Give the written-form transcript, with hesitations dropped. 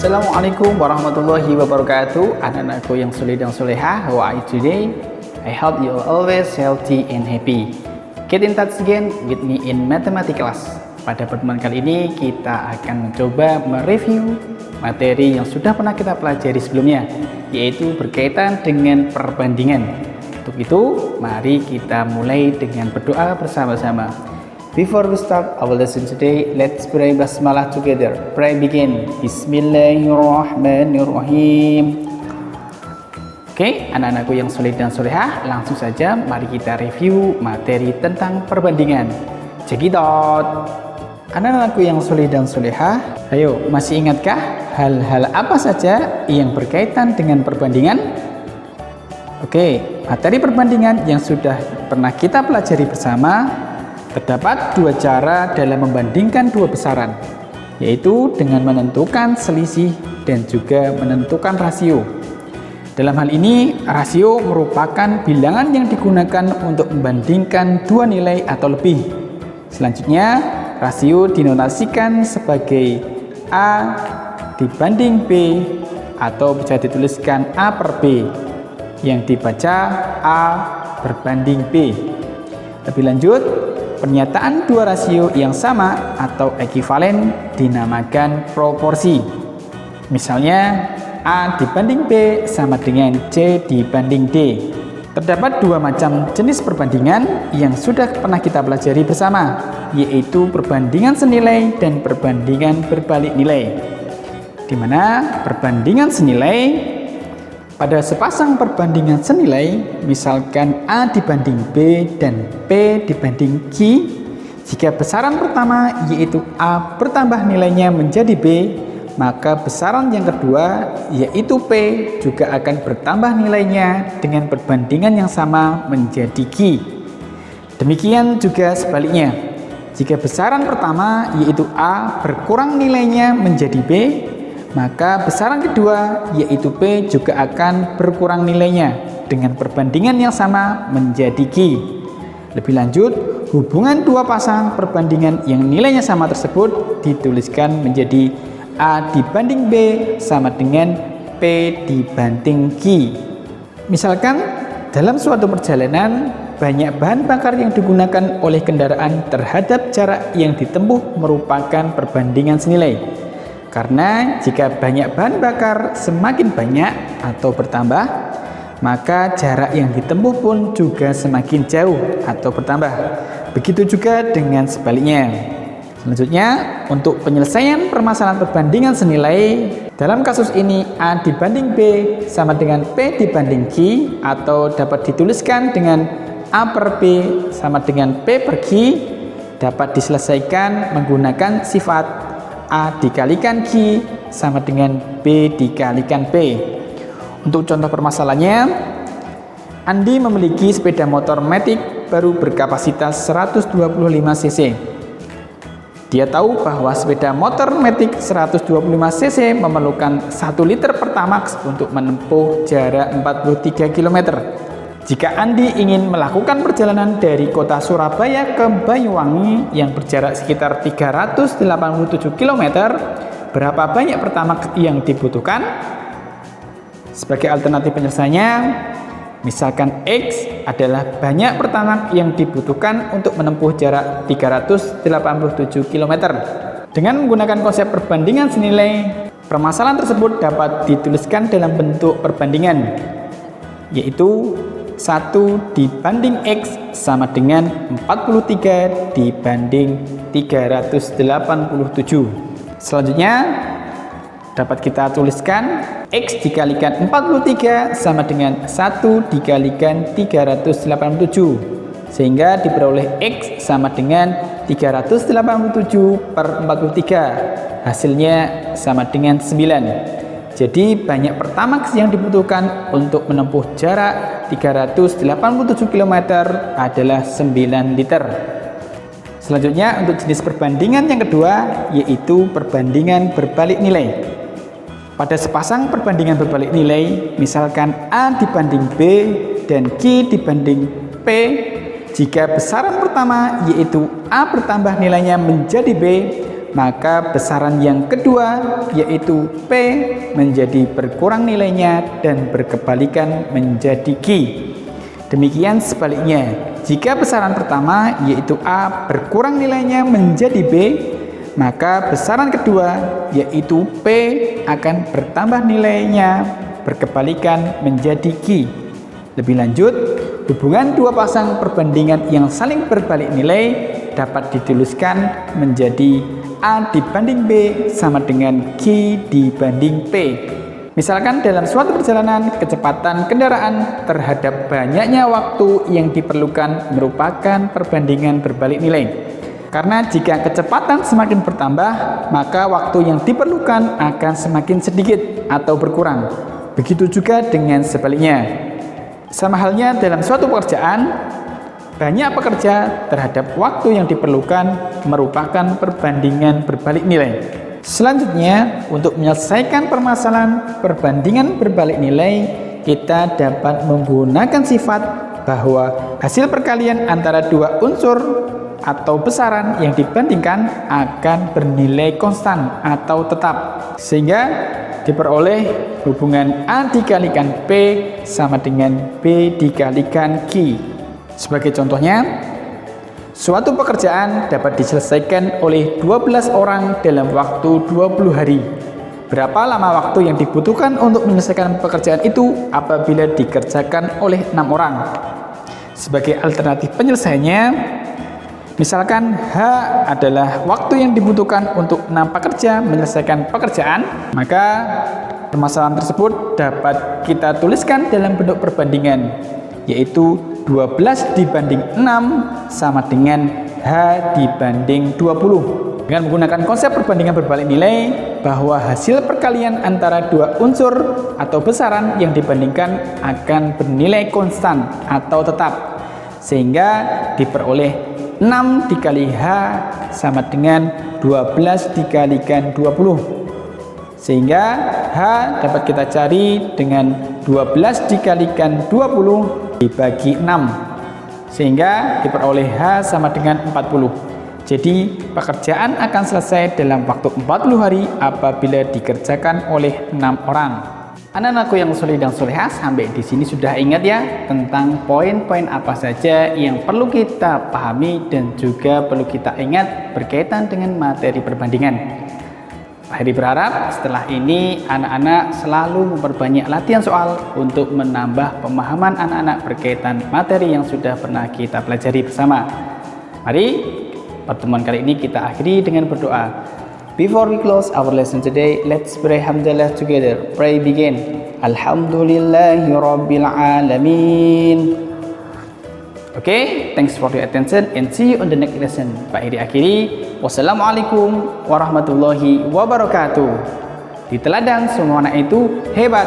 Assalamualaikum warahmatullahi wabarakatuh. Anak-anakku yang soleh dan soleha, how are you today? I hope you are always healthy and happy. Get in touch again with me in mathematics class. Pada pertemuan kali ini kita akan mencoba mereview materi yang sudah pernah kita pelajari sebelumnya, yaitu berkaitan dengan perbandingan. Untuk itu, mari kita mulai dengan berdoa bersama-sama. Before we start our lesson today, let's pray basmalah together. Pray begin. Bismillahirrahmanirrahim. Oke, anak-anakku yang soleh dan solehah, langsung saja mari kita review materi tentang perbandingan. Cekidot. Anak-anakku yang soleh dan solehah, ayo, masih ingatkah hal-hal apa saja yang berkaitan dengan perbandingan? Oke, materi perbandingan yang sudah pernah kita pelajari bersama. Terdapat dua cara dalam membandingkan dua besaran, yaitu dengan menentukan selisih dan juga menentukan rasio. Dalam hal ini, rasio merupakan bilangan yang digunakan untuk membandingkan dua nilai atau lebih. Selanjutnya, rasio dinotasikan sebagai A dibanding B atau bisa dituliskan A per B, yang dibaca A berbanding B. Lebih lanjut, pernyataan dua rasio yang sama atau ekivalen dinamakan proporsi. Misalnya, A dibanding B sama dengan C dibanding D. Terdapat dua macam jenis perbandingan yang sudah pernah kita pelajari bersama, yaitu perbandingan senilai dan perbandingan berbalik nilai. Di mana perbandingan senilai, pada sepasang perbandingan senilai, misalkan A dibanding B dan P dibanding Q, jika besaran pertama yaitu A bertambah nilainya menjadi B, maka besaran yang kedua yaitu P juga akan bertambah nilainya dengan perbandingan yang sama menjadi Q. Demikian juga sebaliknya, jika besaran pertama yaitu A berkurang nilainya menjadi B, maka besaran kedua yaitu P juga akan berkurang nilainya dengan perbandingan yang sama menjadi Q. Lebih lanjut, hubungan dua pasang perbandingan yang nilainya sama tersebut dituliskan menjadi A dibanding B sama dengan P dibanding Q. Misalkan dalam suatu perjalanan, banyak bahan bakar yang digunakan oleh kendaraan terhadap jarak yang ditempuh merupakan perbandingan senilai. Karena jika banyak bahan bakar semakin banyak atau bertambah, maka jarak yang ditempuh pun juga semakin jauh atau bertambah. Begitu juga dengan sebaliknya. Selanjutnya, untuk penyelesaian permasalahan perbandingan senilai, dalam kasus ini A dibanding B sama dengan P dibanding Q, atau dapat dituliskan dengan A per B sama dengan P per Q, dapat diselesaikan menggunakan sifat A dikalikan Q sama dengan B dikalikan P. Untuk contoh permasalahannya, Andi memiliki sepeda motor Matic baru berkapasitas 125 cc. Dia tahu bahwa sepeda motor Matic 125 cc memerlukan 1 liter Pertamax untuk menempuh jarak 43 km. Jika Andi ingin melakukan perjalanan dari kota Surabaya ke Banyuwangi yang berjarak sekitar 387 km, berapa banyak Pertamax yang dibutuhkan? Sebagai alternatif penyelesaiannya, misalkan X adalah banyak Pertamax yang dibutuhkan untuk menempuh jarak 387 km. Dengan menggunakan konsep perbandingan senilai, permasalahan tersebut dapat dituliskan dalam bentuk perbandingan, yaitu 1 dibanding X sama dengan 43 dibanding 387. Selanjutnya, dapat kita tuliskan X dikalikan 43 sama dengan 1 dikalikan 387. Sehingga diperoleh X sama dengan 387 per 43. Hasilnya sama dengan 9. Jadi banyak Pertamax yang dibutuhkan untuk menempuh jarak 387 km adalah 9 liter. Selanjutnya, untuk jenis perbandingan yang kedua, yaitu perbandingan berbalik nilai. Pada sepasang perbandingan berbalik nilai, misalkan A dibanding B dan Q dibanding P, jika besaran pertama yaitu A bertambah nilainya menjadi B, maka besaran yang kedua yaitu P menjadi berkurang nilainya dan berkebalikan menjadi Q. Demikian sebaliknya, jika besaran pertama yaitu A berkurang nilainya menjadi B, maka besaran kedua yaitu P akan bertambah nilainya berkebalikan menjadi Q. Lebih lanjut, hubungan dua pasang perbandingan yang saling berbalik nilai dapat dituliskan menjadi A dibanding B sama dengan Q dibanding P. Misalkan dalam suatu perjalanan, kecepatan kendaraan terhadap banyaknya waktu yang diperlukan merupakan perbandingan berbalik nilai. Karena jika kecepatan semakin bertambah, maka waktu yang diperlukan akan semakin sedikit atau berkurang. Begitu juga dengan sebaliknya. Sama halnya dalam suatu pekerjaan, banyak pekerja terhadap waktu yang diperlukan merupakan perbandingan berbalik nilai. Selanjutnya, untuk menyelesaikan permasalahan perbandingan berbalik nilai, kita dapat menggunakan sifat bahwa hasil perkalian antara dua unsur atau besaran yang dibandingkan akan bernilai konstan atau tetap, sehingga diperoleh hubungan A dikalikan P sama dengan B dikalikan Q. Sebagai contohnya, suatu pekerjaan dapat diselesaikan oleh 12 orang dalam waktu 20 hari. Berapa lama waktu yang dibutuhkan untuk menyelesaikan pekerjaan itu apabila dikerjakan oleh 6 orang? Sebagai alternatif penyelesaiannya, misalkan H adalah waktu yang dibutuhkan untuk 6 pekerja menyelesaikan pekerjaan, maka permasalahan tersebut dapat kita tuliskan dalam bentuk perbandingan, yaitu 12 dibanding 6 sama dengan H dibanding 20. Dengan menggunakan konsep perbandingan berbalik nilai, bahwa hasil perkalian antara dua unsur atau besaran yang dibandingkan akan bernilai konstan atau tetap, sehingga diperoleh 6 dikali H sama dengan 12 dikalikan 20. Sehingga H dapat kita cari dengan 12 dikalikan 20 dibagi 6. Sehingga diperoleh H sama dengan 40. Jadi pekerjaan akan selesai dalam waktu 40 hari apabila dikerjakan oleh 6 orang. Anak-anakku yang soleh dan solehah, sampai di sini sudah ingat ya tentang poin-poin apa saja yang perlu kita pahami dan juga perlu kita ingat berkaitan dengan materi perbandingan. Pak Heri berharap setelah ini anak-anak selalu memperbanyak latihan soal untuk menambah pemahaman anak-anak berkaitan materi yang sudah pernah kita pelajari bersama. Mari pertemuan kali ini kita akhiri dengan berdoa. Before we close our lesson today, let's pray hamdalah together. Pray begin. Alhamdulillahi Rabbil Alamin. Okay, thanks for your attention and see you on the next lesson. Pak Heri akhiri. Wassalamualaikum warahmatullahi wabarakatuh. Di teladan semua anak itu hebat.